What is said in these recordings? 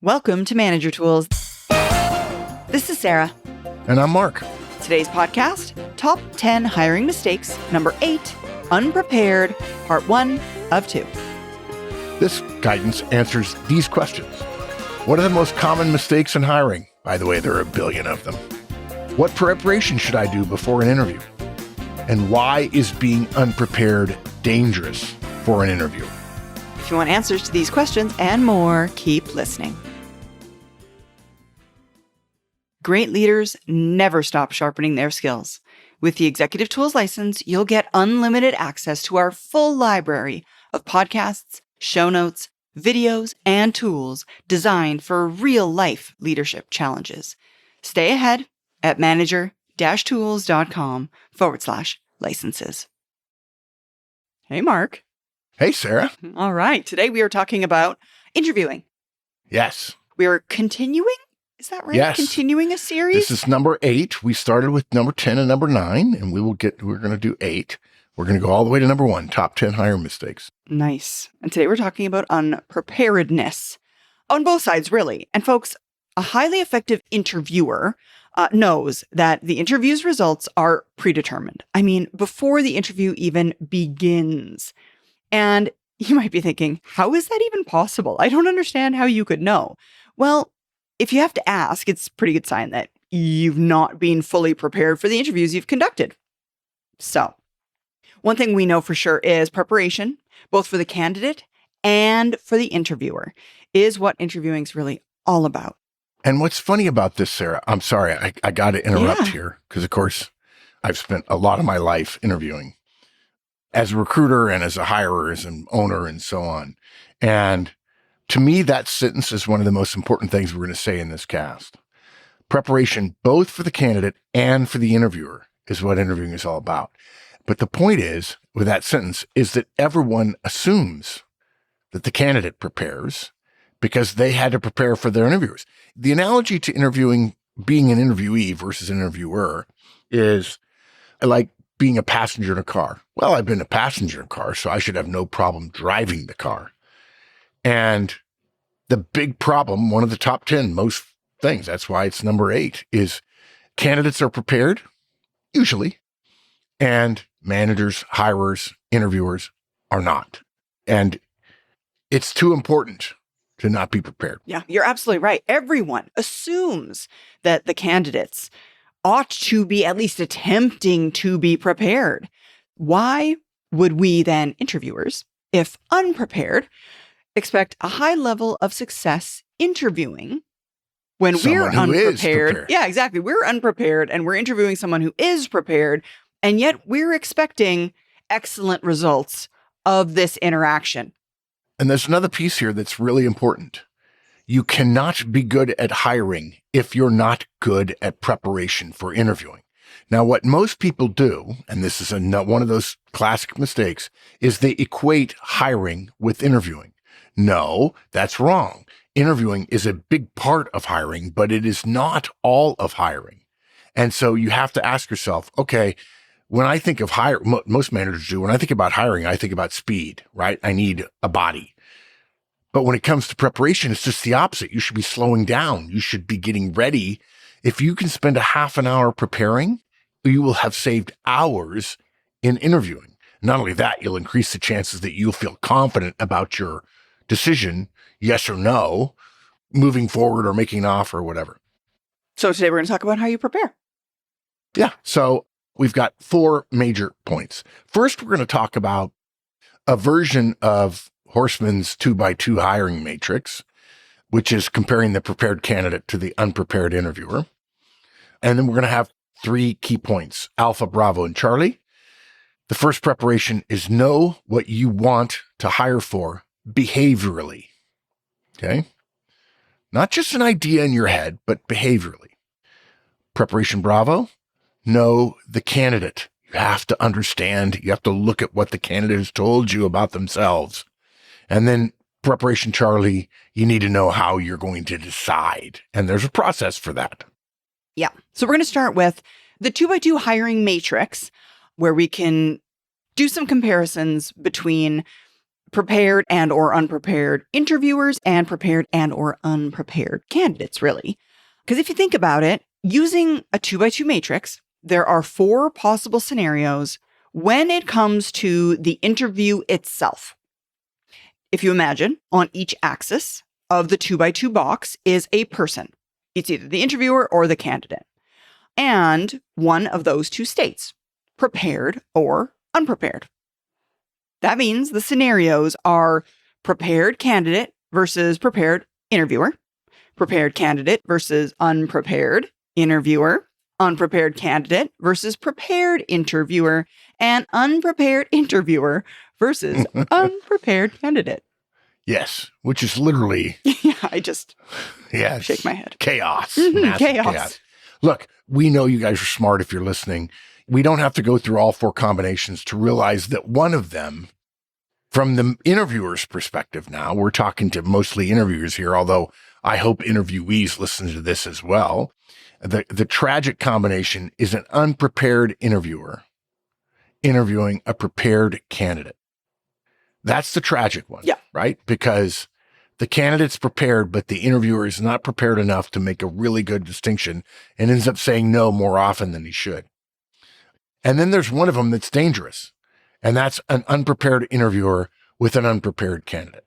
Welcome to Manager Tools. This is Sarah. And I'm Mark. Today's podcast, Top 10 Hiring Mistakes, number 8, Unprepared, part 1 of 2. This guidance answers these questions. What are the most common mistakes in hiring? By the way, there are a billion of them. What preparation should I do before an interview? And why is being unprepared dangerous for an interview? If you want answers to these questions and more, keep listening. Great leaders never stop sharpening their skills. With the Executive Tools license, you'll get unlimited access to our full library of podcasts, show notes, videos, and tools designed for real-life leadership challenges. Stay ahead at manager-tools.com/licenses. Hey, Mark. Hey, Sarah. All right. Today we are talking about interviewing. Yes. We are continuing. Is that right? Yes. Continuing a series? This is number 8. We started with number 10 and number 9, and we're going to do 8. We're going to go all the way to number 1, top 10 hiring mistakes. Nice. And today we're talking about unpreparedness on both sides, really. And folks, a highly effective interviewer knows that the interview's results are predetermined. I mean, before the interview even begins. And you might be thinking, how is that even possible? I don't understand how you could know. Well, if you have to ask, it's a pretty good sign that you've not been fully prepared for the interviews you've conducted. So, one thing we know for sure is preparation, both for the candidate and for the interviewer, is what interviewing is really all about. And what's funny about this, Sarah, I'm sorry, I got to interrupt here because, of course, I've spent a lot of my life interviewing as a recruiter and as a hirer, as an owner, and so on. And to me, that sentence is one of the most important things we're going to say in this cast. Preparation, both for the candidate and for the interviewer, is what interviewing is all about. But the point is, with that sentence, is that everyone assumes that the candidate prepares because they had to prepare for their interviewers. The analogy to interviewing, being an interviewee versus an interviewer, is like being a passenger in a car. Well, I've been a passenger in a car, so I should have no problem driving the car. And the big problem, one of the top 10 most things, that's why it's number 8, is candidates are prepared, usually, and managers, hirers, interviewers are not. And it's too important to not be prepared. Yeah, you're absolutely right. Everyone assumes that the candidates ought to be at least attempting to be prepared. Why would we then, interviewers, if unprepared, expect a high level of success interviewing when we're unprepared? Yeah, exactly. We're unprepared and we're interviewing someone who is prepared, and yet we're expecting excellent results of this interaction. And there's another piece here that's really important. You cannot be good at hiring if you're not good at preparation for interviewing. Now, what most people do, and this is one of those classic mistakes, is they equate hiring with interviewing. No, that's wrong. Interviewing is a big part of hiring, but it is not all of hiring. And so you have to ask yourself, okay, when I think of hiring, most managers do, when I think about hiring, I think about speed, right? I need a body. But when it comes to preparation, it's just the opposite. You should be slowing down. You should be getting ready. If you can spend a half an hour preparing, you will have saved hours in interviewing. Not only that, you'll increase the chances that you'll feel confident about your decision, yes or no, moving forward or making an offer or whatever. So today we're going to talk about how you prepare. Yeah. So we've got 4 major points. First, we're going to talk about a version of Horstman's 2x2 hiring matrix, which is comparing the prepared candidate to the unprepared interviewer. And then we're going to have 3 key points, Alpha, Bravo, and Charlie. The first preparation is know what you want to hire for behaviorally. Okay? Not just an idea in your head, but behaviorally. Preparation Bravo, know the candidate. You have to understand, you have to look at what the candidate has told you about themselves. And then preparation Charlie, you need to know how you're going to decide. And there's a process for that. Yeah. So we're going to start with the 2x2 hiring matrix, where we can do some comparisons between prepared and or unprepared interviewers and prepared and or unprepared candidates, really. Because if you think about it, using a 2x2 matrix, there are 4 possible scenarios when it comes to the interview itself. If you imagine, on each axis of the 2x2 box is a person. It's either the interviewer or the candidate. And one of those 2 states, prepared or unprepared. That means the scenarios are prepared candidate versus prepared interviewer, prepared candidate versus unprepared interviewer, unprepared candidate versus prepared interviewer, and unprepared interviewer versus unprepared candidate. Yes, which is literally... Yeah, I just shake my head. Chaos. Chaos. Look, we know you guys are smart if you're listening. We don't have to go through all 4 combinations to realize that one of them, from the interviewer's perspective now, we're talking to mostly interviewers here, although I hope interviewees listen to this as well. The tragic combination is an unprepared interviewer interviewing a prepared candidate. That's the tragic one, right? Because the candidate's prepared, but the interviewer is not prepared enough to make a really good distinction and ends up saying no more often than he should. And then there's one of them that's dangerous, and that's an unprepared interviewer with an unprepared candidate.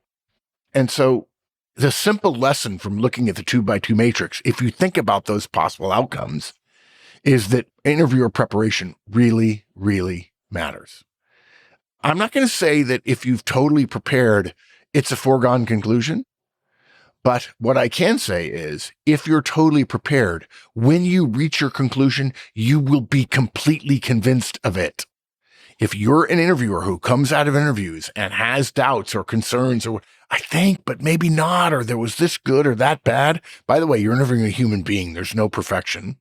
And so the simple lesson from looking at the 2x2 matrix, if you think about those possible outcomes, is that interviewer preparation really, really matters. I'm not going to say that if you've totally prepared, it's a foregone conclusion. But what I can say is, if you're totally prepared, when you reach your conclusion, you will be completely convinced of it. If you're an interviewer who comes out of interviews and has doubts or concerns, or I think, but maybe not, or there was this good or that bad. By the way, you're interviewing a human being. There's no perfection.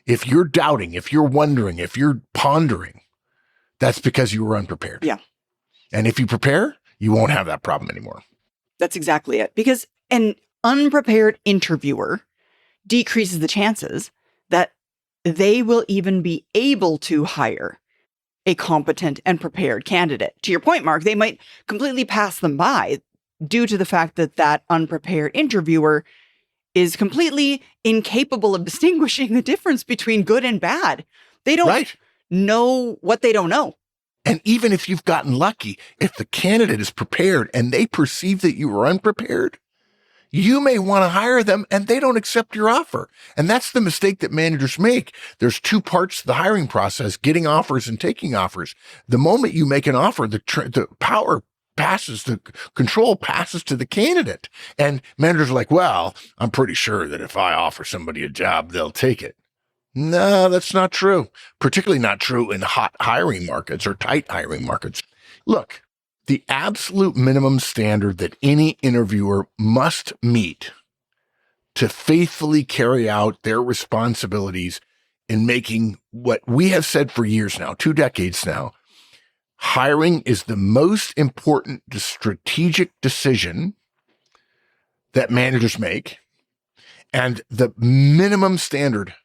If you're doubting, if you're wondering, if you're pondering, that's because you were unprepared. Yeah. And if you prepare, you won't have that problem anymore. That's exactly it. Because an unprepared interviewer decreases the chances that they will even be able to hire a competent and prepared candidate. To your point, Mark, they might completely pass them by due to the fact that that unprepared interviewer is completely incapable of distinguishing the difference between good and bad. They don't know what they don't know. And even if you've gotten lucky, if the candidate is prepared and they perceive that you were unprepared, you may want to hire them and they don't accept your offer. And that's the mistake that managers make. There's 2 parts to the hiring process, getting offers and taking offers. The moment you make an offer, the power passes, the control passes to the candidate. And managers are like, well, I'm pretty sure that if I offer somebody a job, they'll take it. No, that's not true. Particularly not true in hot hiring markets or tight hiring markets. Look, the absolute minimum standard that any interviewer must meet to faithfully carry out their responsibilities in making what we have said for years now, 2 decades now, hiring is the most important strategic decision that managers make. And the minimum standard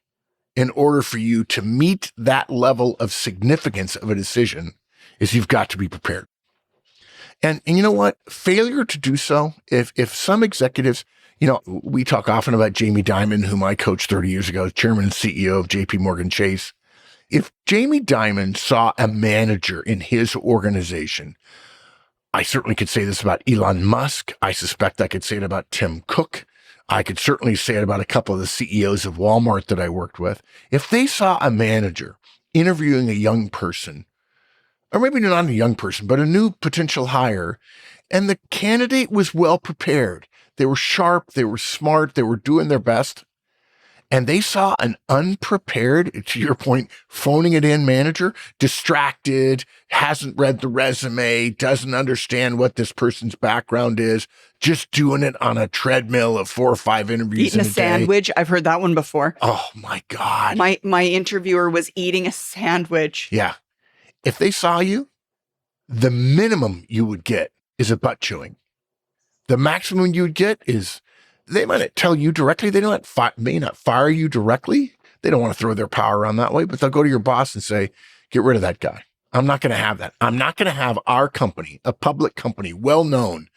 in order for you to meet that level of significance of a decision is you've got to be prepared. And you know what? Failure to do so, if some executives, we talk often about Jamie Dimon, whom I coached 30 years ago, chairman and CEO of JP Morgan Chase. If Jamie Dimon saw a manager in his organization, I certainly could say this about Elon Musk. I suspect I could say it about Tim Cook. I could certainly say it about a couple of the CEOs of Walmart that I worked with. If they saw a manager interviewing a young person, or maybe not a young person, but a new potential hire, and the candidate was well prepared, they were sharp, they were smart, they were doing their best, and they saw an unprepared, to your point, phoning it in manager, distracted, hasn't read the resume, doesn't understand what this person's background is, just doing it on a treadmill of 4 or 5 interviews eating in a sandwich. I've heard that one before. Oh my God. My interviewer was eating a sandwich. Yeah. If they saw you, the minimum you would get is a butt chewing. The maximum you would get is they might not tell you directly. They may not fire you directly. They don't want to throw their power around that way, but they'll go to your boss and say, get rid of that guy. I'm not going to have that. I'm not going to have our company, a public company, well-known,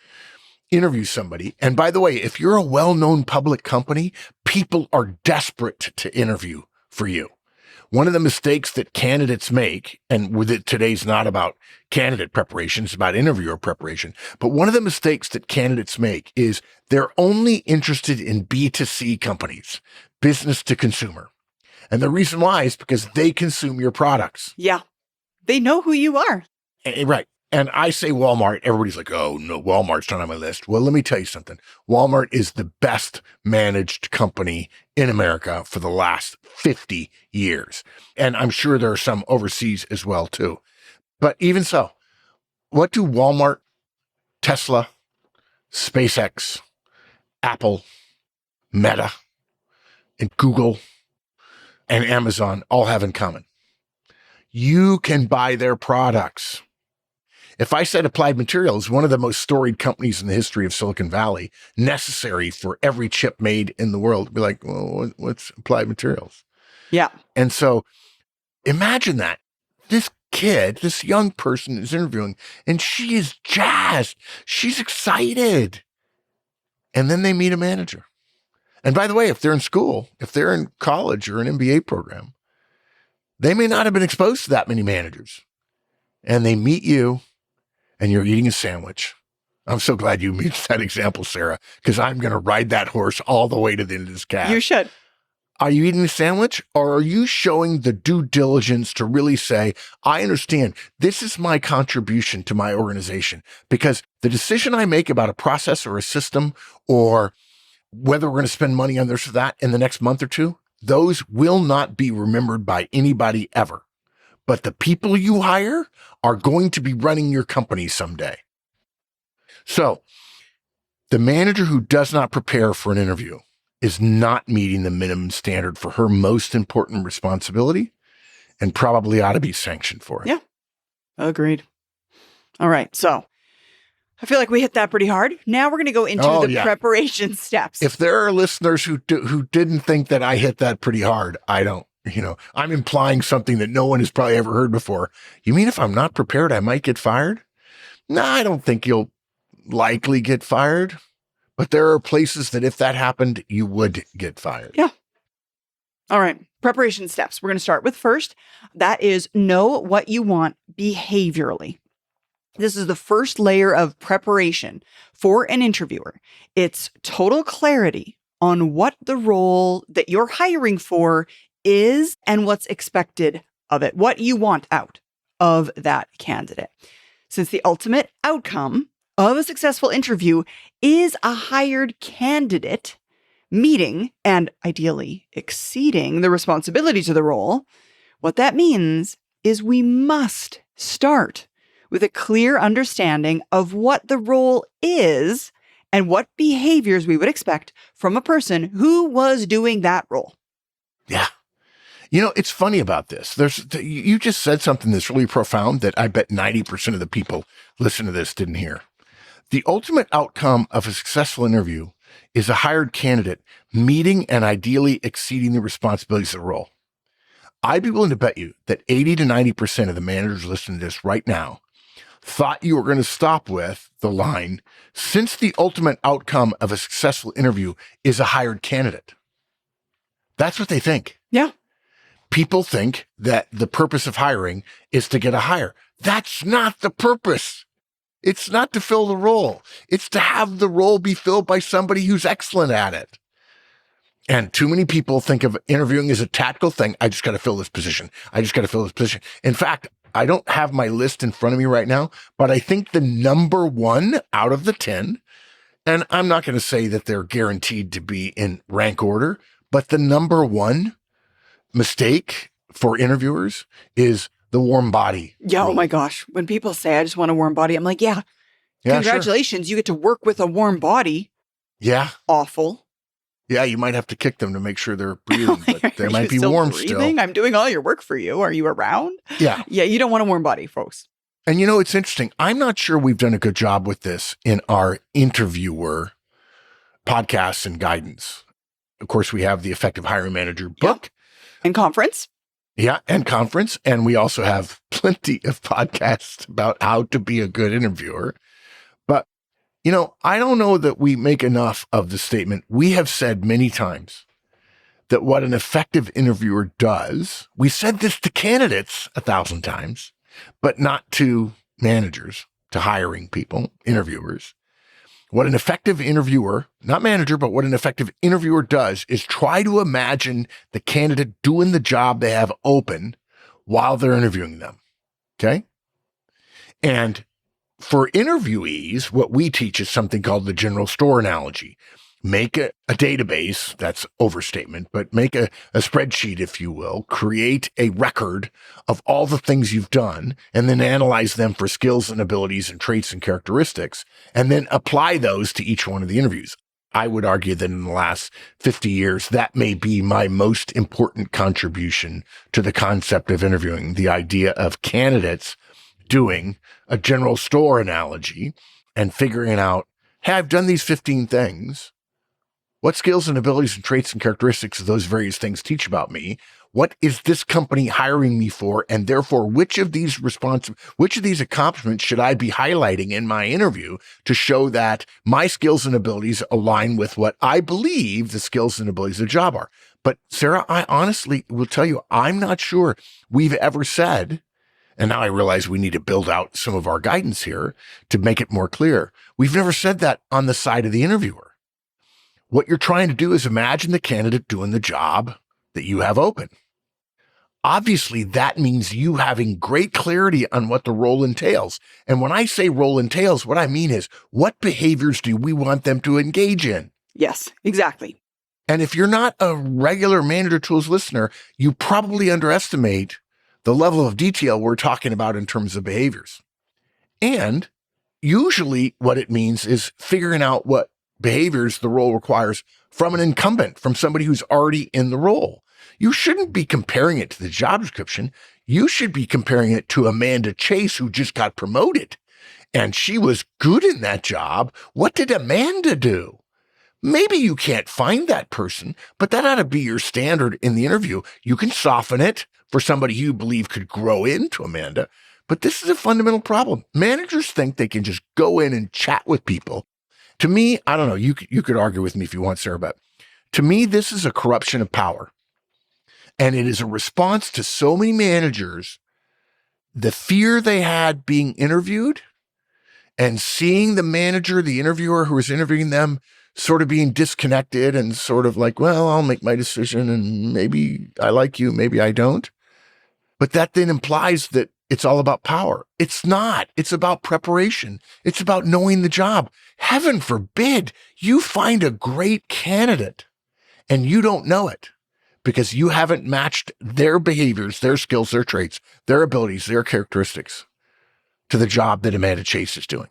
interview somebody. And by the way, if you're a well-known public company, people are desperate to interview for you. One of the mistakes that candidates make, and with it, today's not about candidate preparation, it's about interviewer preparation. But one of the mistakes that candidates make is they're only interested in B2C companies, business to consumer. And the reason why is because they consume your products. Yeah. They know who you are. Right. And I say Walmart, everybody's like, oh, no, Walmart's not on my list. Well, let me tell you something. Walmart is the best managed company in America for the last 50 years. And I'm sure there are some overseas as well, too. But even so, what do Walmart, Tesla, SpaceX, Apple, Meta, and Google, and Amazon all have in common? You can buy their products. If I said Applied Materials, one of the most storied companies in the history of Silicon Valley, necessary for every chip made in the world, be like, well, what's Applied Materials? Yeah. And so imagine that. This kid, this young person is interviewing, and she is jazzed. She's excited. And then they meet a manager. And by the way, if they're in school, if they're in college or an MBA program, they may not have been exposed to that many managers. And they meet you, and you're eating a sandwich. I'm so glad you used that example, Sarah, because I'm going to ride that horse all the way to the end of this cast. You should. Are you eating a sandwich, or are you showing the due diligence to really say, I understand this is my contribution to my organization, because the decision I make about a process or a system or whether we're going to spend money on this or that in the next month or two, those will not be remembered by anybody ever. But the people you hire are going to be running your company someday. So the manager who does not prepare for an interview is not meeting the minimum standard for her most important responsibility and probably ought to be sanctioned for it. Yeah, agreed. All right. So I feel like we hit that pretty hard. Now we're going to go into the preparation steps. If there are listeners who didn't think that I hit that pretty hard, I don't. I'm implying something that no one has probably ever heard before. You mean if I'm not prepared, I might get fired? No, I don't think you'll likely get fired. But there are places that if that happened, you would get fired. Yeah. All right. Preparation steps. We're going to start with first. That is know what you want behaviorally. This is the first layer of preparation for an interviewer. It's total clarity on what the role that you're hiring for is and what's expected of it, what you want out of that candidate. Since the ultimate outcome of a successful interview is a hired candidate meeting and ideally exceeding the responsibilities of the role, what that means is we must start with a clear understanding of what the role is and what behaviors we would expect from a person who was doing that role. Yeah. It's funny about this. You just said something that's really profound that I bet 90% of the people listening to this didn't hear. The ultimate outcome of a successful interview is a hired candidate meeting and ideally exceeding the responsibilities of the role. I'd be willing to bet you that 80 to 90% of the managers listening to this right now thought you were going to stop with the line, since the ultimate outcome of a successful interview is a hired candidate. That's what they think. Yeah. People think that the purpose of hiring is to get a hire. That's not the purpose. It's not to fill the role. It's to have the role be filled by somebody who's excellent at it. And too many people think of interviewing as a tactical thing. I just got to fill this position. In fact, I don't have my list in front of me right now, but I think the number one out of the 10, and I'm not going to say that they're guaranteed to be in rank order, but the number one mistake for interviewers is the warm body. Yeah. rule. Oh my gosh. When people say, I just want a warm body, I'm like, yeah, congratulations. Sure. You get to work with a warm body. Yeah. Awful. Yeah. You might have to kick them to make sure they're breathing, but they might be warm breathing? still. I'm doing all your work for you. Are you around? Yeah. Yeah. You don't want a warm body, folks. And it's interesting. I'm not sure we've done a good job with this in our interviewer podcasts and guidance. Of course, we have the Effective Hiring Manager book. And conference. Yeah, and conference. And we also have plenty of podcasts about how to be a good interviewer. But, I don't know that we make enough of the statement. We have said many times that what an effective interviewer does, we said this to candidates 1,000 times, but not to managers, to hiring people, interviewers. What an effective interviewer, not manager, but what an effective interviewer does is try to imagine the candidate doing the job they have open while they're interviewing them. Okay. And for interviewees, what we teach is something called the general store analogy. Make a database, that's overstatement, but make a spreadsheet, if you will, create a record of all the things you've done, and then analyze them for skills and abilities and traits and characteristics, and then apply those to each one of the interviews. I would argue that in the last 50 years, that may be my most important contribution to the concept of interviewing, the idea of candidates doing a general store analogy and figuring out, hey, I've done these 15 things. What skills and abilities and traits and characteristics of those various things teach about me? What is this company hiring me for? And therefore, which of these accomplishments should I be highlighting in my interview to show that my skills and abilities align with what I believe the skills and abilities of the job are? But Sarah, I honestly will tell you, I'm not sure we've ever said, and now I realize we need to build out some of our guidance here to make it more clear. We've never said that on the side of the interviewer. What you're trying to do is imagine the candidate doing the job that you have open. Obviously, that means you having great clarity on what the role entails. And when I say role entails, what I mean is, what behaviors do we want them to engage in? Yes, exactly. And if you're not a regular Manager Tools listener, you probably underestimate the level of detail we're talking about in terms of behaviors. And usually what it means is figuring out what behaviors the role requires from an incumbent, from somebody who's already in the role. You shouldn't be comparing it to the job description. You should be comparing it to Amanda Chase, who just got promoted. And she was good in that job. What did Amanda do? Maybe you can't find that person, but that ought to be your standard in the interview. You can soften it for somebody you believe could grow into Amanda. But this is a fundamental problem. Managers think they can just go in and chat with people. To me, I don't know, you could argue with me if you want, Sarah, but to me, this is a corruption of power. And it is a response to so many managers, the fear they had being interviewed and seeing the manager, the interviewer who was interviewing them, sort of being disconnected and sort of like, well, I'll make my decision and maybe I like you, maybe I don't. But that then implies that it's all about power. It's not. It's about preparation. It's about knowing the job. Heaven forbid you find a great candidate and you don't know it because you haven't matched their behaviors, their skills, their traits, their abilities, their characteristics to the job that Amanda Chase is doing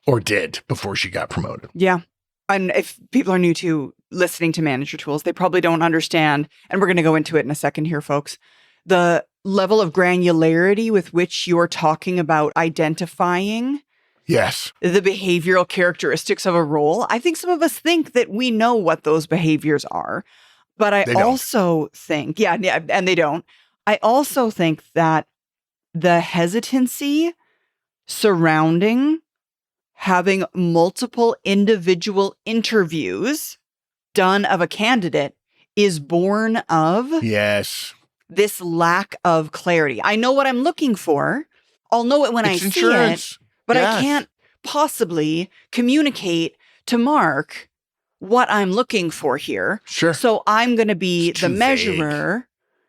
or did before she got promoted. Yeah. And if people are new to listening to Manager Tools, they probably don't understand, and we're going to go into it in a second here, folks, the level of granularity with which you're talking about identifying yes, the behavioral characteristics of a role. I think some of us think that we know what those behaviors are, but I also think, and they don't. I also think that the hesitancy surrounding having multiple individual interviews done of a candidate is born of this lack of clarity. I know what I'm looking for. I'll know it when I see it, but I can't possibly communicate to Mark what I'm looking for here. Sure. So I'm going to be the measurer. Vague.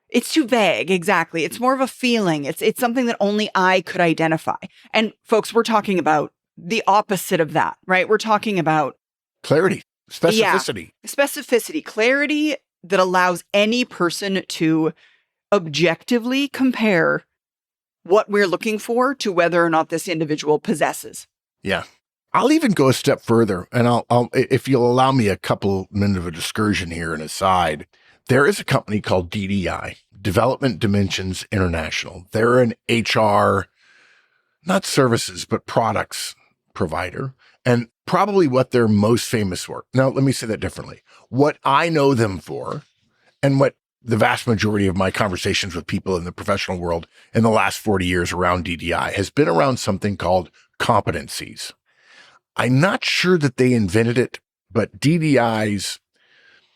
It's too vague. Exactly. It's more of a feeling. It's something that only I could identify. And folks, we're talking about the opposite of that, right? We're talking about clarity, specificity. Yeah, specificity, clarity that allows any person to objectively compare what we're looking for to whether or not this individual possesses. Yeah. I'll even go a step further, and I'll if you'll allow me a couple minutes of a discursion here and aside. There is a company called DDI, Development Dimensions International. They're an HR, not services, but products provider, and probably what they're most famous for. Now, let me say that differently. What I know them for, and what the vast majority of my conversations with people in the professional world in the last 40 years around DDI has been around something called competencies. I'm not sure that they invented it, but DDI's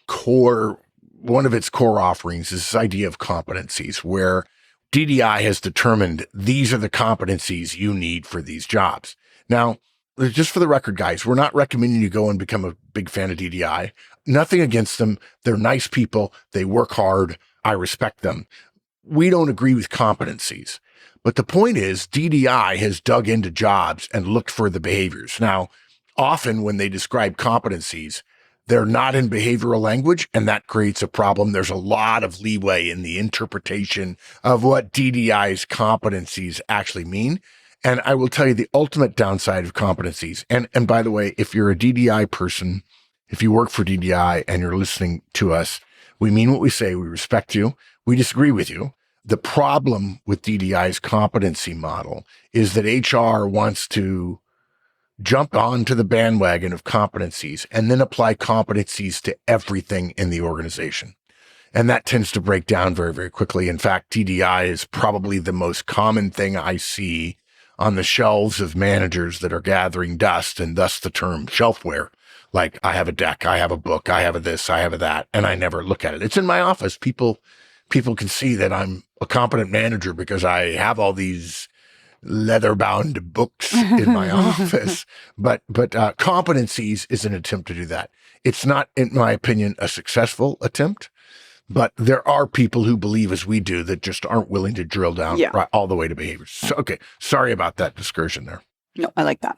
one of its core offerings is this idea of competencies, where DDI has determined these are the competencies you need for these jobs. Now, just for the record, guys, we're not recommending you go and become a big fan of DDI. Nothing against them. They're nice people. They work hard. I respect them. We don't agree with competencies. But the point is, DDI has dug into jobs and looked for the behaviors. Now, often when they describe competencies, they're not in behavioral language, and that creates a problem. There's a lot of leeway in the interpretation of what DDI's competencies actually mean. And I will tell you the ultimate downside of competencies. And by the way, if you're a DDI person, if you work for DDI and you're listening to us, we mean what we say. We respect you. We disagree with you. The problem with DDI's competency model is that HR wants to jump onto the bandwagon of competencies and then apply competencies to everything in the organization. And that tends to break down very, very quickly. In fact, DDI is probably the most common thing I see on the shelves of managers that are gathering dust, and thus the term shelfware. Like, I have a deck, I have a book, I have a this, I have a that, and I never look at it. It's in my office. People can see that I'm a competent manager because I have all these leather-bound books in my office. But competencies is an attempt to do that. It's not, in my opinion, a successful attempt, but there are people who believe as we do that just aren't willing to drill down right all the way to behaviors. So, okay, sorry about that discursion there. No, I like that.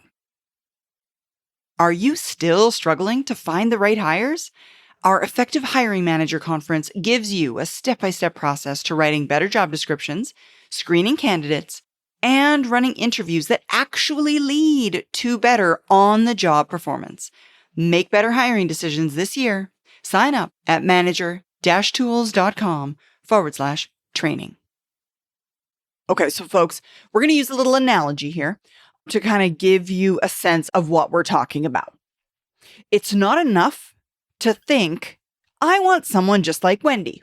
Are you still struggling to find the right hires? Our Effective Hiring Manager Conference gives you a step-by-step process to writing better job descriptions, screening candidates, and running interviews that actually lead to better on-the-job performance. Make better hiring decisions this year. Sign up at manager-tools.com/training. Okay, so folks, we're going to use a little analogy here to kind of give you a sense of what we're talking about. It's not enough to think, I want someone just like Wendy.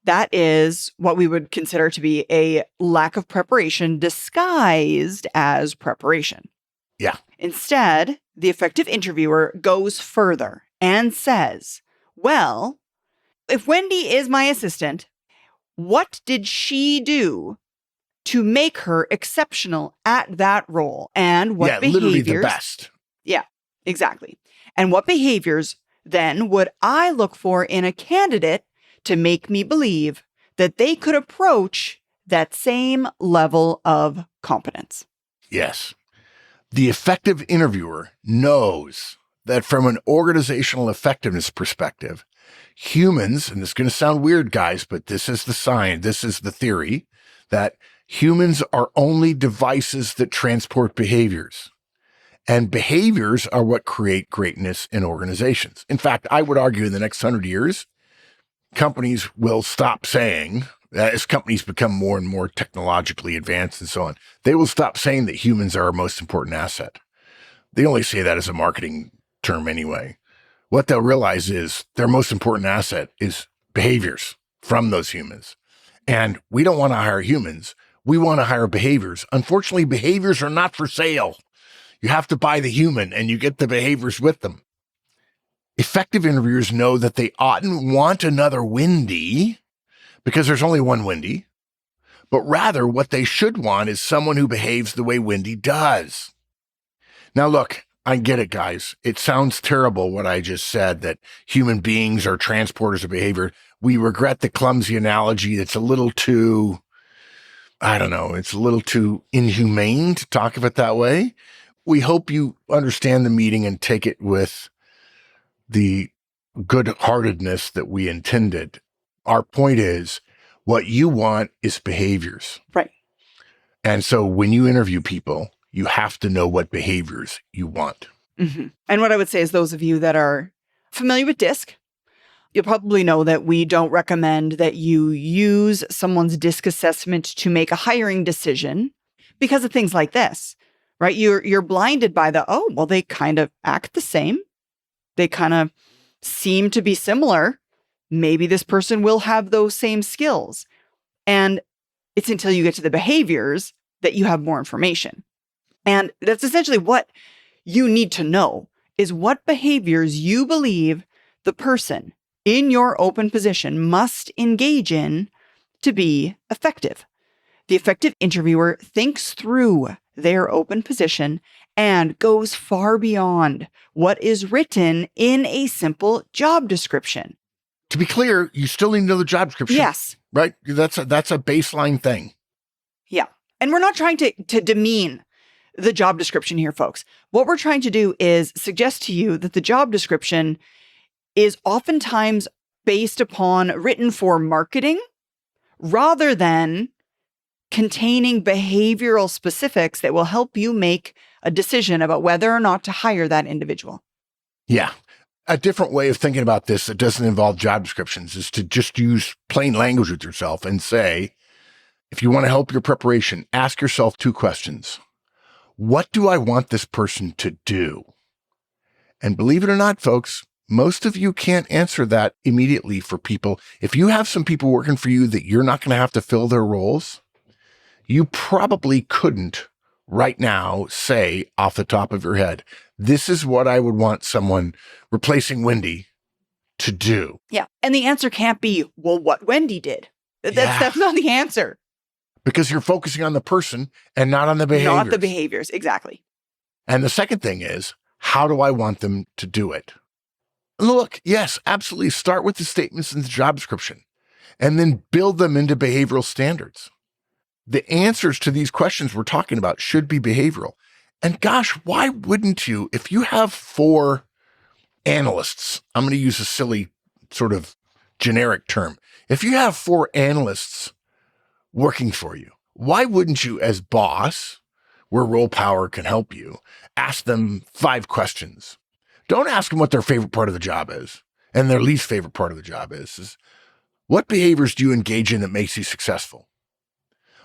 That is what we would consider to be a lack of preparation disguised as preparation. Yeah. Instead, the effective interviewer goes further and says, well, if Wendy is my assistant, what did she do to make her exceptional at that role? And what behaviors? Literally the best. Yeah, exactly. And what behaviors then would I look for in a candidate to make me believe that they could approach that same level of competence? Yes. The effective interviewer knows that from an organizational effectiveness perspective, humans, and this is going to sound weird, guys, but this is the science, this is the theory, that humans are only devices that transport behaviors. And behaviors are what create greatness in organizations. In fact, I would argue in the next 100 years, companies will stop saying, as companies become more and more technologically advanced and so on, they will stop saying that humans are our most important asset. They only say that as a marketing term anyway. What they'll realize is their most important asset is behaviors from those humans. And we don't want to hire humans. We want to hire behaviors. Unfortunately, behaviors are not for sale. You have to buy the human and you get the behaviors with them. Effective interviewers know that they oughtn't want another Wendy because there's only one Wendy, but rather what they should want is someone who behaves the way Wendy does. Now, look, I get it, guys. It sounds terrible what I just said, that human beings are transporters of behavior. We regret the clumsy analogy. It's a little too, it's a little too inhumane to talk of it that way. We hope you understand the meeting and take it with the good-heartedness that we intended. Our point is, what you want is behaviors. Right. And so when you interview people, you have to know what behaviors you want. Mm-hmm. And what I would say is those of you that are familiar with DISC, you'll probably know that we don't recommend that you use someone's DISC assessment to make a hiring decision because of things like this, right? You're blinded by they kind of act the same. They kind of seem to be similar. maybe this person will have those same skills. And it's until you get to the behaviors that you have more information. And that's essentially what you need to know, is what behaviors you believe the person in your open position must engage in to be effective. The effective interviewer thinks through their open position and goes far beyond what is written in a simple job description. To be clear, you still need to know the job description. Yes. Right? That's a baseline thing. Yeah. And we're not trying to demean the job description here, folks. What we're trying to do is suggest to you that the job description is oftentimes based upon written for marketing rather than containing behavioral specifics that will help you make a decision about whether or not to hire that individual. Yeah. A different way of thinking about this that doesn't involve job descriptions is to just use plain language with yourself and say, if you want to help your preparation, ask yourself 2 questions. What do I want this person to do? And believe it or not, folks, most of you can't answer that immediately for people. If you have some people working for you that you're not going to have to fill their roles, you probably couldn't right now say off the top of your head, this is what I would want someone replacing Wendy to do. Yeah. And the answer can't be, well, what Wendy did. That's not the answer. Because you're focusing on the person and not on the behaviors. Not the behaviors. Exactly. And the second thing is, how do I want them to do it? Look, yes, absolutely. Start with the statements in the job description and then build them into behavioral standards. The answers to these questions we're talking about should be behavioral. And gosh, why wouldn't you, if you have 4 analysts, I'm going to use a silly sort of generic term. If you have 4 analysts working for you, why wouldn't you, as boss, where role power can help you, ask them 5 questions? Don't ask them what their favorite part of the job is and their least favorite part of the job is what behaviors do you engage in that makes you successful?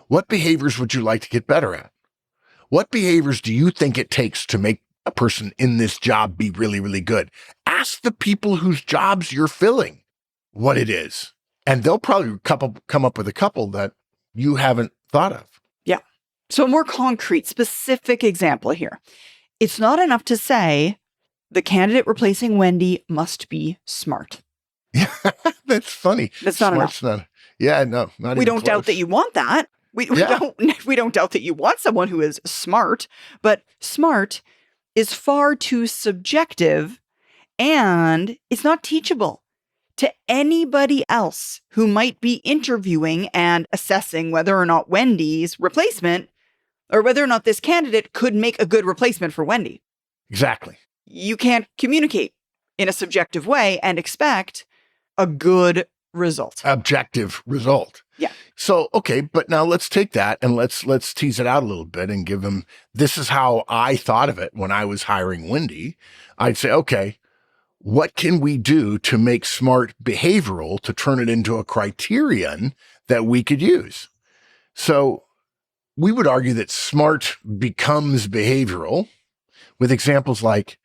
What behaviors would you like to get better at? What behaviors do you think it takes to make a person in this job be really, really good? Ask the people whose jobs you're filling what it is, and they'll probably come up with a couple that you haven't thought of. Yeah. So a more concrete, specific example here. It's not enough to say the candidate replacing Wendy must be smart. Yeah, that's funny. That's not Smart's enough. Not, yeah, no, not We even don't doubt close. that you want that. We don't doubt that you want someone who is smart, but smart is far too subjective and it's not teachable to anybody else who might be interviewing and assessing whether or not Wendy's replacement or whether or not this candidate could make a good replacement for Wendy. Exactly. You can't communicate in a subjective way and expect a good result. Objective result. Yeah. So, okay, but now let's take that and let's tease it out a little bit and give them, this is how I thought of it when I was hiring Wendy. I'd say, okay, what can we do to make smart behavioral to turn it into a criterion that we could use? So we would argue that smart becomes behavioral with examples like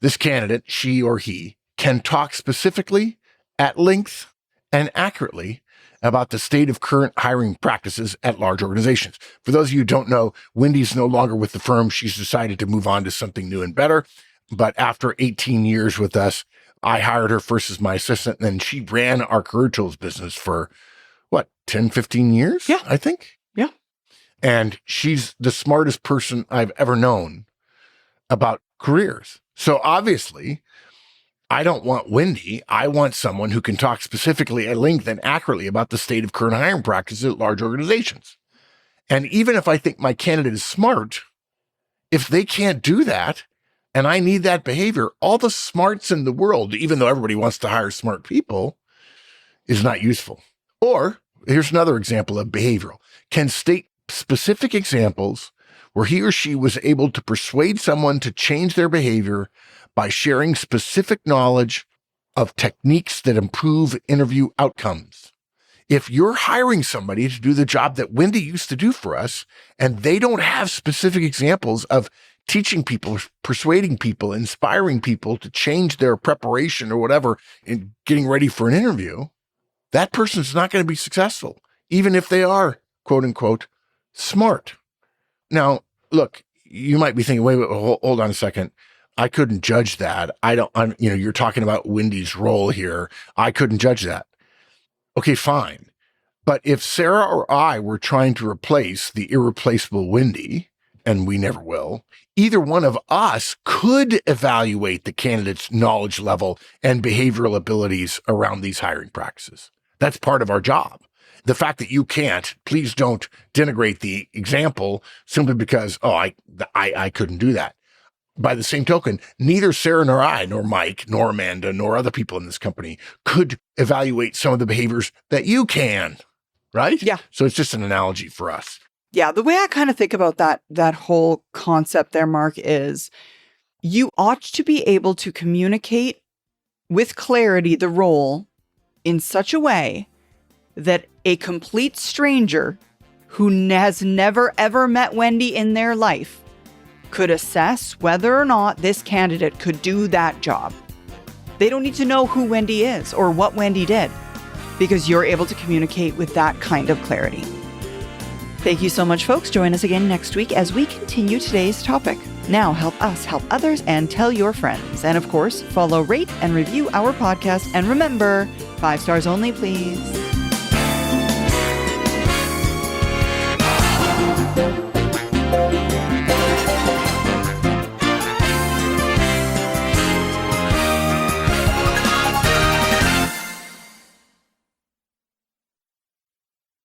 this candidate, she or he, can talk specifically, at length, and accurately about the state of current hiring practices at large organizations. For those of you who don't know, Wendy's no longer with the firm. She's decided to move on to something new and better. But after 18 years with us, I hired her first as my assistant, and then she ran our career tools business for, 10, 15 years? Yeah. I think. Yeah. And she's the smartest person I've ever known about careers. So obviously, I don't want Wendy. I want someone who can talk specifically at length and accurately about the state of current hiring practices at large organizations. And even if I think my candidate is smart, if they can't do that, and I need that behavior, all the smarts in the world, even though everybody wants to hire smart people, is not useful. Or here's another example of behavioral. Can state specific examples where he or she was able to persuade someone to change their behavior by sharing specific knowledge of techniques that improve interview outcomes. If you're hiring somebody to do the job that Wendy used to do for us, and they don't have specific examples of teaching people, persuading people, inspiring people to change their preparation or whatever in getting ready for an interview, that person's not going to be successful, even if they are, quote unquote, smart. Now, look, you might be thinking, wait, hold on a second. I couldn't judge that. You're talking about Wendy's role here. I couldn't judge that. Okay, fine. But if Sarah or I were trying to replace the irreplaceable Wendy, and we never will, either one of us could evaluate the candidate's knowledge level and behavioral abilities around these hiring practices. That's part of our job. The fact that you can't, please don't denigrate the example simply because, I couldn't do that. By the same token, neither Sarah nor I, nor Mike, nor Amanda, nor other people in this company could evaluate some of the behaviors that you can, right? Yeah. So it's just an analogy for us. Yeah. The way I kind of think about that whole concept there, Mark, is you ought to be able to communicate with clarity the role in such a way that a complete stranger who has never, ever met Wendy in their life could assess whether or not this candidate could do that job. They don't need to know who Wendy is or what Wendy did, because you're able to communicate with that kind of clarity. Thank you so much, folks. Join us again next week as we continue today's topic. Now help us help others and tell your friends. And of course, follow, rate, and review our podcast. And remember, 5 stars only, please.